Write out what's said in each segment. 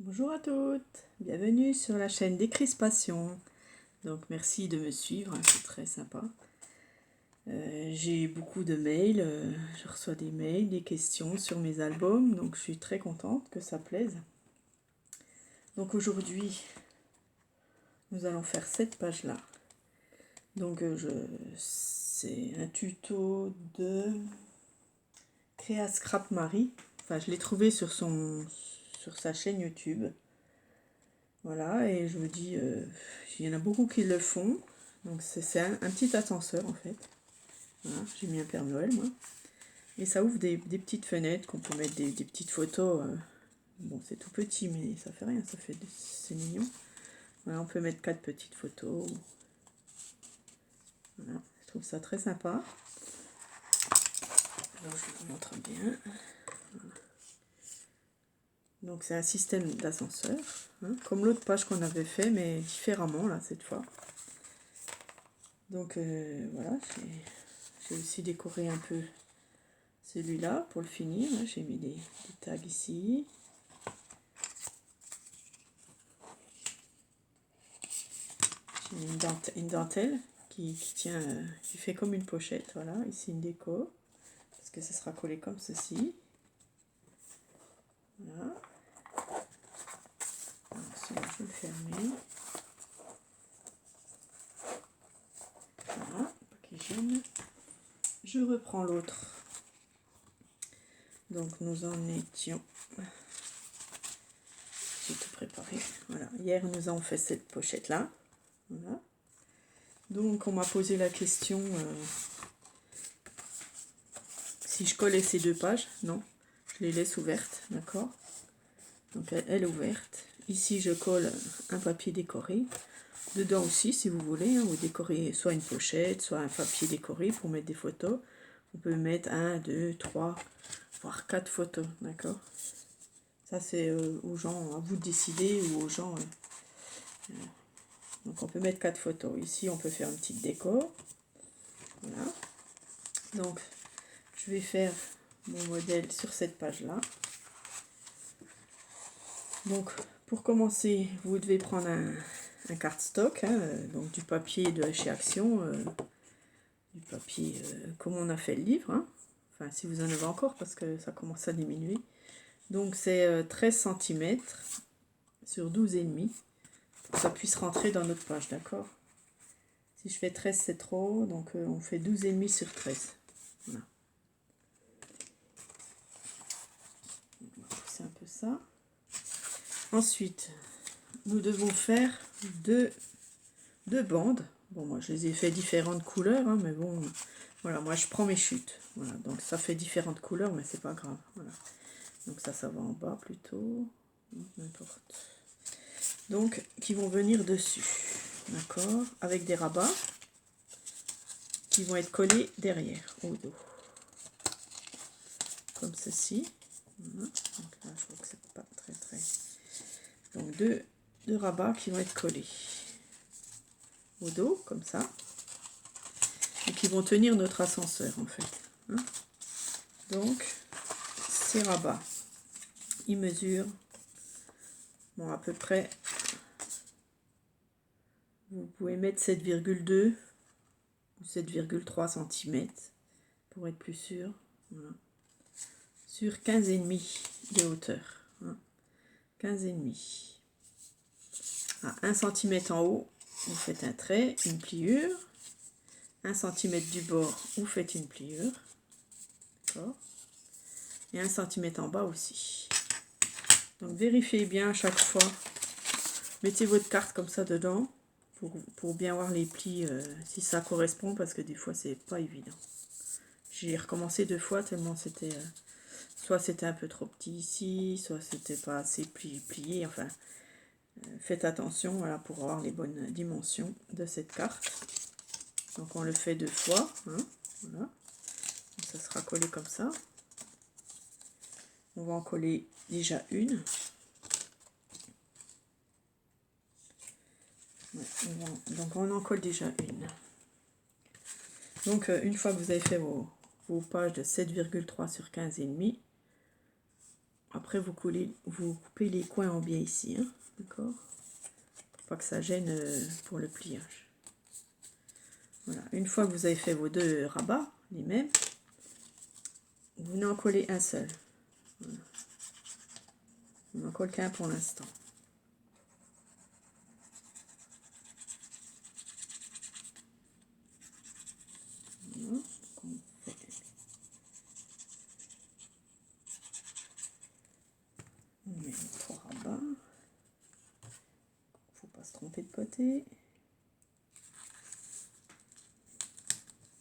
Bonjour à toutes, bienvenue sur la chaîne Décrispation. Donc merci de me suivre, c'est très sympa. J'ai beaucoup de mails, je reçois des mails, des questions sur mes albums, donc je suis très contente que ça plaise. Donc aujourd'hui, nous allons faire cette page-là. Donc c'est un tuto de Créa Scrap Marie. Enfin, je l'ai trouvé sur sa chaîne YouTube. Voilà, et je vous dis, il y en a beaucoup qui le font. Donc c'est un petit ascenseur en fait. Voilà, j'ai mis un Père Noël moi. Et ça ouvre des petites fenêtres qu'on peut mettre des petites photos. Bon, c'est tout petit, mais ça fait rien, c'est mignon. Voilà, on peut mettre 4 petites photos. Voilà, je trouve ça très sympa. Alors je vous montre bien. Voilà. Donc c'est un système d'ascenseur, hein, comme l'autre page qu'on avait fait, mais différemment là cette fois. Donc voilà, j'ai aussi décoré un peu celui-là pour le finir. J'ai mis des tags ici. J'ai mis une dentelle qui tient, qui fait comme une pochette. Voilà, ici une déco, parce que ça sera collé comme ceci. Voilà. Alors, celui-là, je vais le fermer. Voilà, pas qu'il gêne. Je reprends l'autre. Donc nous en étions. J'ai tout préparé. Voilà. Hier nous avons fait cette pochette là. Voilà. Donc on m'a posé la question si je collais ces deux pages. Non, je les laisse ouvertes, d'accord. Donc elle est ouverte. Ici je colle un papier décoré. Dedans aussi si vous voulez, hein, vous décorez soit une pochette, soit un papier décoré pour mettre des photos. On peut mettre 1, 2, 3, voire 4 photos, d'accord. Ça c'est aux gens, à vous de décider, ou aux gens. Donc on peut mettre 4 photos. Ici on peut faire une petite déco. Voilà. Donc je vais faire mon modèle sur cette page là. Donc pour commencer, vous devez prendre un cardstock, hein, donc du papier de chez Action, du papier comme on a fait le livre, hein. Enfin si vous en avez encore parce que ça commence à diminuer. Donc c'est 13 cm sur 12,5 pour que ça puisse rentrer dans notre page, d'accord. Si je fais 13 c'est trop, donc on fait 12,5 sur 13. Voilà. On va pousser un peu ça. Ensuite, nous devons faire deux bandes. Bon, moi je les ai fait différentes couleurs, hein, mais bon, voilà, moi je prends mes chutes. Voilà, donc ça fait différentes couleurs, mais c'est pas grave. Voilà. Donc ça va en bas plutôt. N'importe. Donc, qui vont venir dessus. D'accord, avec des rabats qui vont être collés derrière, au dos. Comme ceci. Voilà. Donc là, je vois que c'est pas très. Donc deux rabats qui vont être collés au dos, comme ça. Et qui vont tenir notre ascenseur, en fait. Hein. Donc, ces rabats, ils mesurent, bon, à peu près, vous pouvez mettre 7,2 ou 7,3 cm, pour être plus sûr. Voilà. Sur 15,5 de hauteur. Hein. 15,5. À 1 cm en haut, vous faites un trait, une pliure. 1 cm du bord, vous faites une pliure. D'accord. Et 1 cm en bas aussi. Donc vérifiez bien à chaque fois. Mettez votre carte comme ça dedans pour bien voir les plis, si ça correspond, parce que des fois c'est pas évident. J'ai recommencé 2 fois tellement c'était soit c'était un peu trop petit ici, soit c'était pas assez plié. Enfin, faites attention, voilà, pour avoir les bonnes dimensions de cette carte. Donc on le fait 2 fois, hein, voilà. Donc, ça sera collé comme ça. On va en coller déjà une. Ouais, donc on en colle déjà une. Donc une fois que vous avez fait vos pages de 7,3 sur 15,5, Après, vous coupez les coins en biais ici, hein, d'accord? Pour pas que ça gêne pour le pliage. Voilà. Une fois que vous avez fait vos deux rabats, les mêmes, vous n'en collez un seul. Voilà. On n'en colle qu'un pour l'instant. Voilà. On met les 3 rabats. Faut pas se tromper de côté.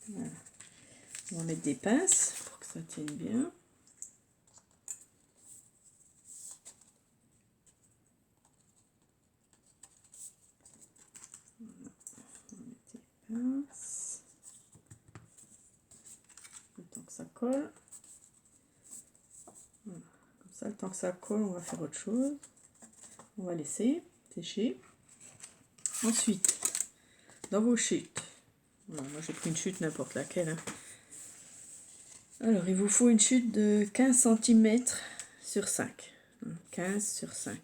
Voilà. On va mettre des pinces pour que ça tienne bien. Voilà. On va mettre des pinces. Le temps que ça colle. Voilà. Comme ça, le temps que ça colle, on va faire autre chose. On va laisser sécher. Ensuite, dans vos chutes. Voilà, moi j'ai pris une chute n'importe laquelle. Hein. Alors, il vous faut une chute de 15 cm sur 5. 15 sur 5.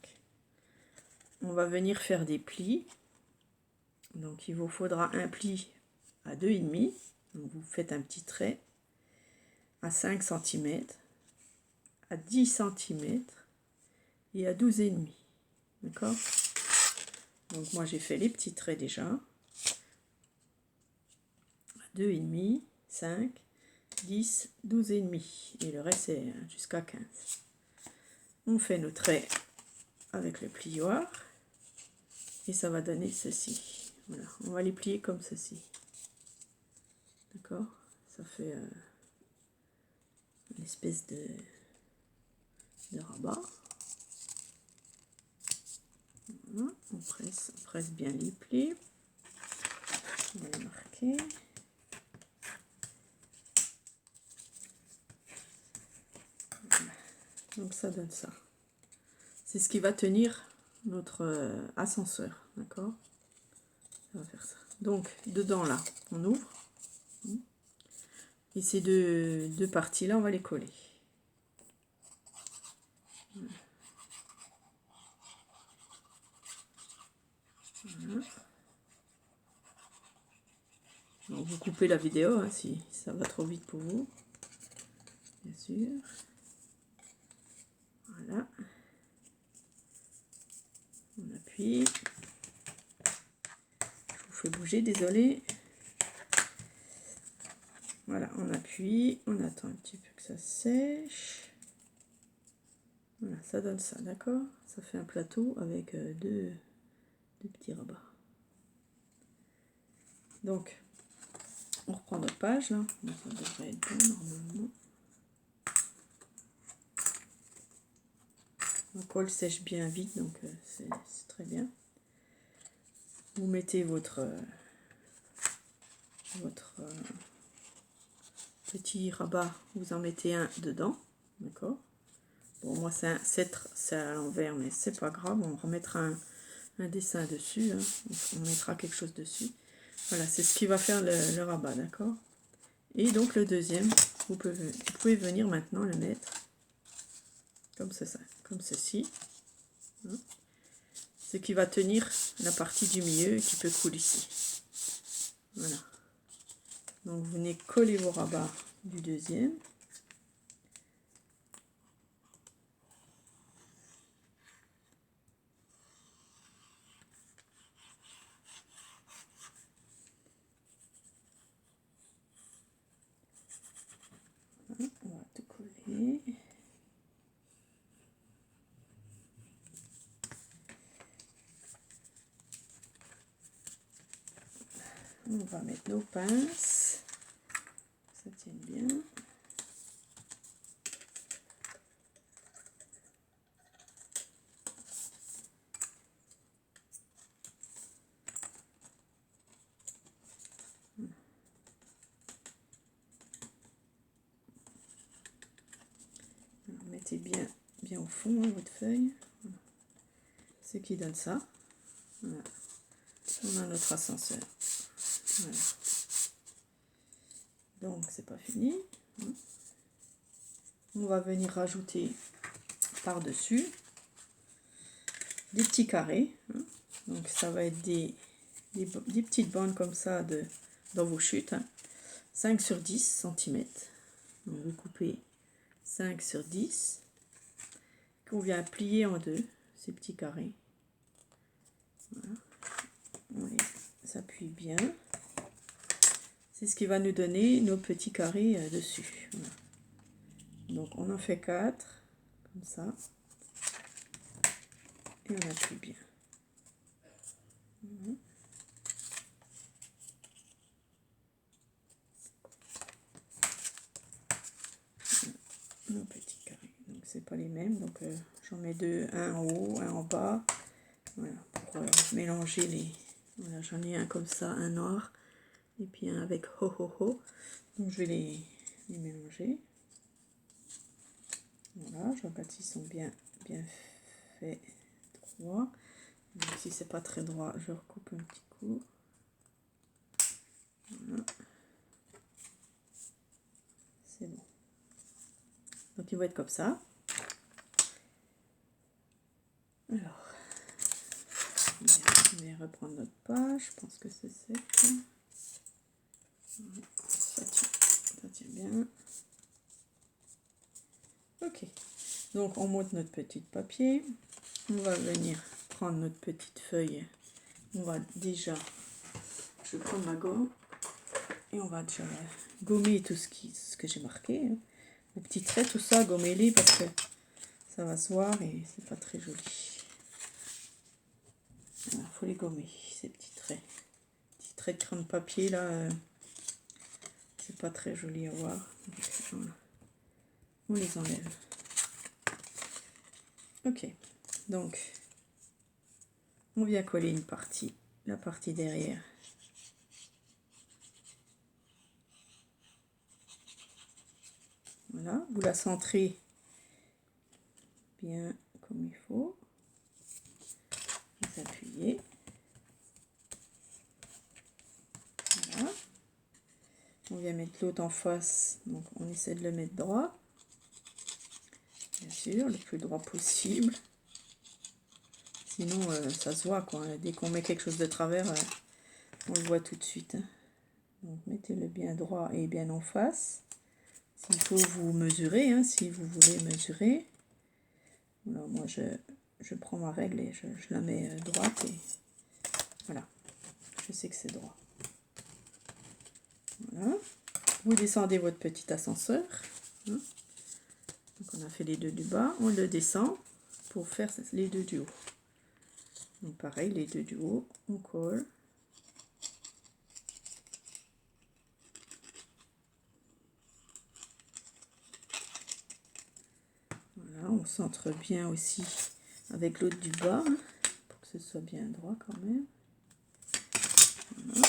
On va venir faire des plis. Donc, il vous faudra un pli à 2,5. Donc, vous faites un petit trait à 5 cm, à 10 cm et à 12,5. D'accord? Donc, moi, j'ai fait les petits traits déjà. À 2,5, 5, 10, 12,5. Et le reste, c'est jusqu'à 15. On fait nos traits avec le plioir. Et ça va donner ceci. Voilà, on va les plier comme ceci. D'accord? Ça fait une espèce de rabat. Voilà, on presse bien les plis. On va les marquer. Voilà. Donc ça donne ça. C'est ce qui va tenir notre ascenseur. D'accord? Ça va faire ça. Donc dedans là, on ouvre. Et ces deux parties-là, on va les coller. Voilà. Voilà. Donc vous coupez la vidéo hein, si ça va trop vite pour vous. Bien sûr. Voilà. On appuie. Je vous fais bouger, désolé. Voilà, on appuie. On attend un petit peu que ça sèche. Voilà, ça donne ça, d'accord? Ça fait un plateau avec deux petits rabats. Donc, on reprend notre page, là. Ça devrait être bon, normalement. Le colle sèche bien vite, donc c'est très bien. Vous mettez votre petit rabat, vous en mettez un dedans, d'accord? Bon, moi c'est à l'envers, mais c'est pas grave, on remettra un dessin dessus, hein. On mettra quelque chose dessus. Voilà, c'est ce qui va faire le rabat, d'accord? Et donc le deuxième, vous pouvez venir maintenant le mettre comme ça, comme ceci. Hein. Ce qui va tenir la partie du milieu qui peut coulisser. Voilà. Donc vous venez coller vos rabats du deuxième. Voilà, on va tout coller. On va mettre nos pinces. Ça tient bien. Alors, mettez bien au fond hein, votre feuille. Voilà. Ce qui donne ça. Voilà. On a notre ascenseur. Voilà. Donc c'est pas fini. On va venir rajouter par-dessus des petits carrés. Hein. Donc ça va être des petites bandes comme ça dans vos chutes. Hein. 5 sur 10 cm. Donc vous coupez 5 sur 10. Qu'on vient plier en deux, ces petits carrés. Voilà. On les appuie bien. C'est ce qui va nous donner nos petits carrés dessus. Voilà. Donc on en fait 4, comme ça. Et on appuie bien. Voilà. Nos petits carrés. Donc c'est pas les mêmes. Donc j'en mets deux, un en haut, un en bas. Voilà, pour mélanger les... Voilà, j'en ai un comme ça, un noir. Et puis un avec ho ho ho. Donc je vais les mélanger. Voilà, je regarde s'ils sont bien faits droits. Donc si c'est pas très droit, je recoupe un petit coup. Voilà. C'est bon. Donc ils vont être comme ça. Alors, on va reprendre notre page. Je pense que c'est sec. Ça tient bien. Ok. Donc on monte notre petit papier. On va venir prendre notre petite feuille. On va déjà, je vais prendre ma gomme et on va déjà gommer tout ce que j'ai marqué. Hein. Les petits traits, tout ça, gommez-les parce que ça va se voir et c'est pas très joli. Il faut les gommer, ces petits traits. Petits traits de crayon de papier là, c'est pas très joli à voir. Donc, voilà. On les enlève. Ok, donc on vient coller une partie, la partie derrière. Voilà, vous la centrez bien comme il faut. Vous appuyez. Voilà. On vient mettre l'autre en face, donc on essaie de le mettre droit. Bien sûr, le plus droit possible. Sinon, ça se voit, quoi. Dès qu'on met quelque chose de travers, on le voit tout de suite. Hein. Donc, mettez-le bien droit et bien en face. S'il faut, vous mesurez, hein, si vous voulez mesurer. Alors, moi, je prends ma règle et je la mets droite. Et voilà, je sais que c'est droit. Voilà. Vous descendez votre petit ascenseur. Hein. Donc, on a fait les deux du bas. On le descend pour faire les deux du haut. Donc pareil, les deux du haut, on colle. Voilà, on centre bien aussi avec l'autre du bas, hein, pour que ce soit bien droit quand même. Voilà.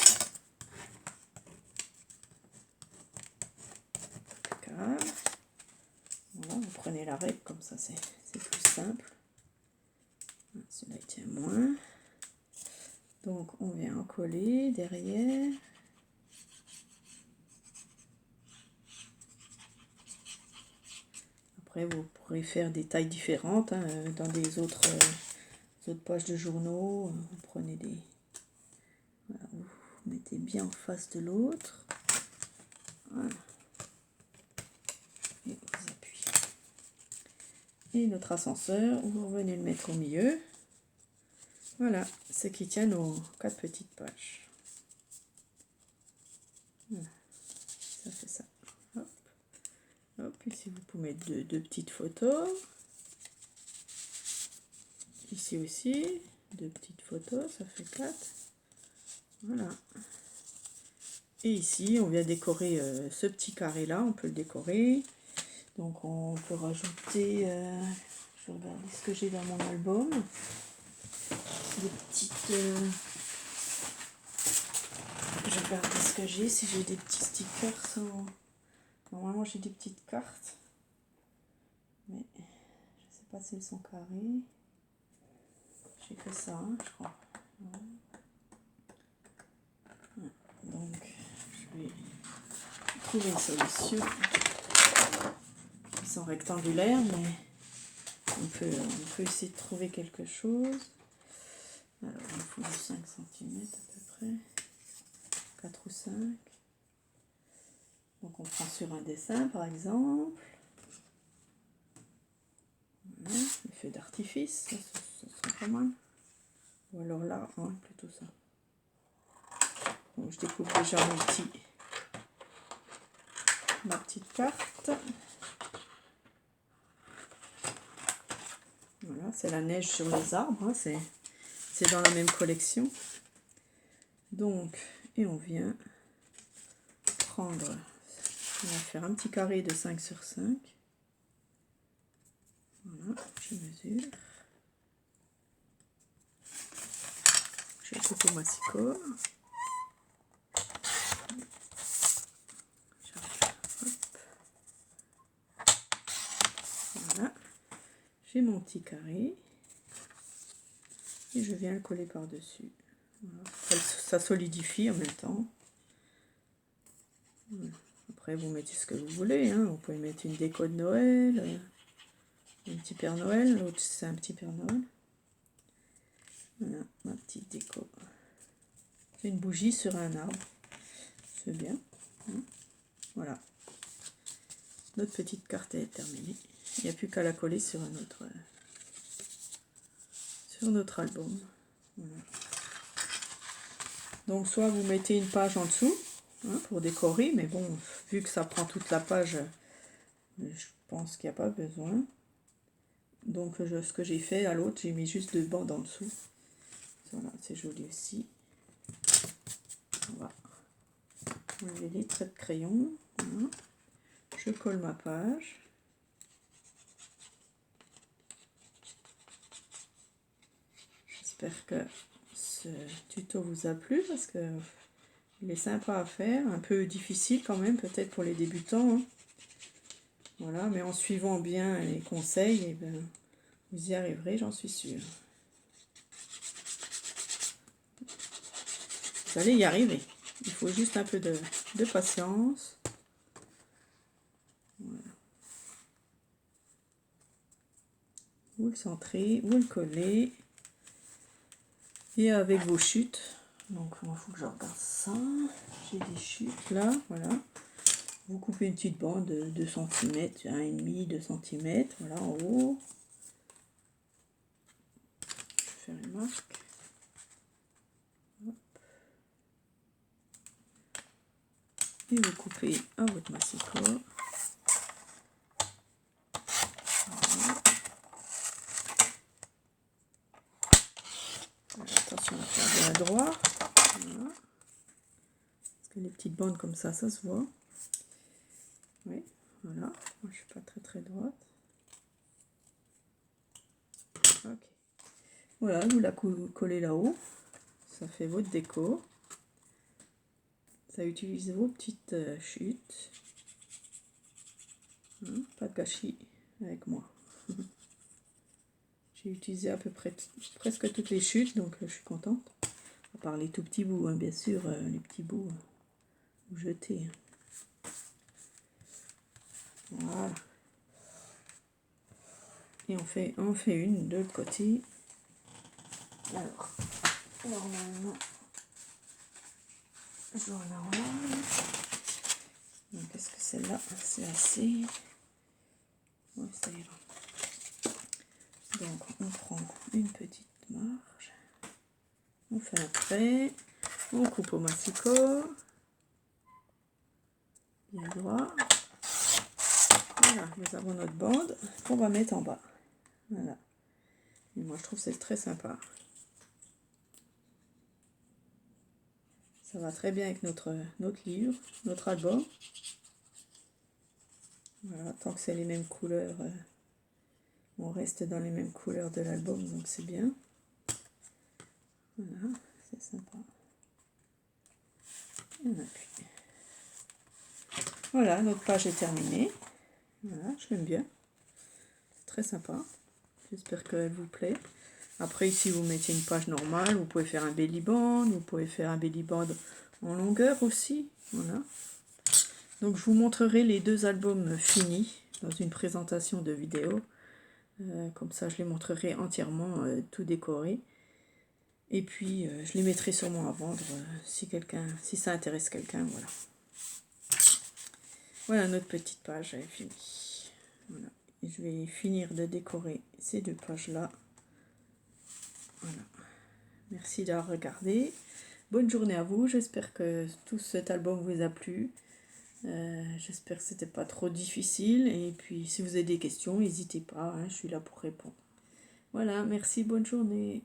Calme. Voilà, vous prenez la règle, comme ça c'est plus simple. Celui-là il tient moins. Donc on vient en coller derrière. Après vous pourrez faire des tailles différentes hein, dans des autres pages de journaux. Vous prenez des... Voilà, vous mettez bien en face de l'autre. Voilà. Et vous appuyez. Et notre ascenseur, vous revenez le mettre au milieu. Voilà, ce qui tient nos 4 petites pages. Voilà, ça fait ça. Hop. Hop, ici vous pouvez mettre deux petites photos. Ici aussi, 2 petites photos, ça fait 4. Voilà. Et ici, on vient décorer ce petit carré là, on peut le décorer. Donc on peut rajouter, je vais regarder ce que j'ai dans mon album. Des petites... je vais regarder ce que j'ai, si j'ai des petits stickers. Normalement j'ai des petites cartes. Mais je sais pas si elles sont carrées. J'ai fait ça, hein, je crois. Ouais. Donc je vais trouver une solution. Ils sont rectangulaires, mais on peut essayer de trouver quelque chose. Alors, il faut 5 cm à peu près. 4 ou 5. Donc, on prend sur un dessin, par exemple. Voilà, le feu d'artifice, ça serait pas mal. Ou alors là, hein, plutôt ça. Donc, je découpe déjà ma petite carte. Voilà, c'est la neige sur les arbres, hein, c'est dans la même collection. Donc, et on vient prendre, on va faire un petit carré de 5 sur 5. Voilà, je mesure. Je coupe au massicot. Voilà, j'ai mon petit carré et je viens le coller par-dessus. Voilà. Ça solidifie en même temps. Voilà. Après, vous mettez ce que vous voulez, hein. Vous pouvez mettre une déco de Noël, un petit Père Noël, l'autre c'est un petit Père Noël. Voilà, ma petite déco. C'est une bougie sur un arbre. C'est bien. Hein. Voilà. Notre petite carte est terminée. Il n'y a plus qu'à la coller sur notre album. Voilà. Donc soit vous mettez une page en dessous, hein, pour décorer, mais bon, vu que ça prend toute la page, je pense qu'il n'y a pas besoin. Donc ce que j'ai fait à l'autre, j'ai mis juste 2 bandes en dessous. Voilà, c'est joli aussi. On va enlever les traits de crayon. Voilà. Je colle ma page. J'espère que ce tuto vous a plu parce que il est sympa à faire, un peu difficile quand même, peut-être pour les débutants. Hein. Voilà, mais en suivant bien les conseils, eh ben, vous y arriverez, j'en suis sûre. Vous allez y arriver. Il faut juste un peu de patience. Voilà. Vous le centrez, vous le collez. Et avec vos chutes, donc il faut que je regarde ça. J'ai des chutes là, voilà. Vous coupez une petite bande de 2 cm, 1,5, 2 cm, voilà en haut. Je vais faire une marque. Hop. Et vous coupez à votre massicot. Voilà. Attention à faire bien droit. Voilà. Parce que les petites bandes comme ça se voit. Oui, voilà. Moi, je suis pas très droite. Ok. Voilà, vous la collez là-haut. Ça fait votre déco. Ça utilise vos petites chutes. Hein, pas de gâchis avec moi. J'ai utilisé à peu près presque toutes les chutes, donc je suis contente. À part les tout petits bouts, hein, bien sûr, les petits bouts jetés. Voilà. Et on fait une de l'autre côté. Alors, normalement, je la relâche. Donc, est-ce que celle-là, c'est assez? Oui, ça ira. Donc, on prend une petite marge. On fait un trait. On coupe au massicot. Bien droit. Voilà, nous avons notre bande qu'on va mettre en bas. Voilà. Et moi, je trouve que c'est très sympa. Ça va très bien avec notre livre, notre album. Voilà, tant que c'est les mêmes couleurs, on reste dans les mêmes couleurs de l'album, donc c'est bien. Voilà, c'est sympa. Et on appuie. Voilà, notre page est terminée. Voilà, je l'aime bien. C'est très sympa. J'espère qu'elle vous plaît. Après, si vous mettez une page normale, vous pouvez faire un belly band, vous pouvez faire un belly band en longueur aussi. Voilà. Donc, je vous montrerai les 2 albums finis dans une présentation de vidéo. Comme ça, je les montrerai entièrement tout décoré. Et puis, je les mettrai sûrement à vendre si ça intéresse quelqu'un. Voilà. Voilà, notre petite page est finie. Voilà. Et je vais finir de décorer ces 2 pages-là. Voilà. Merci d'avoir regardé. Bonne journée à vous. J'espère que tout cet album vous a plu. J'espère que c'était pas trop difficile. Et puis, si vous avez des questions, n'hésitez pas. Je suis là pour répondre. Voilà, merci, bonne journée.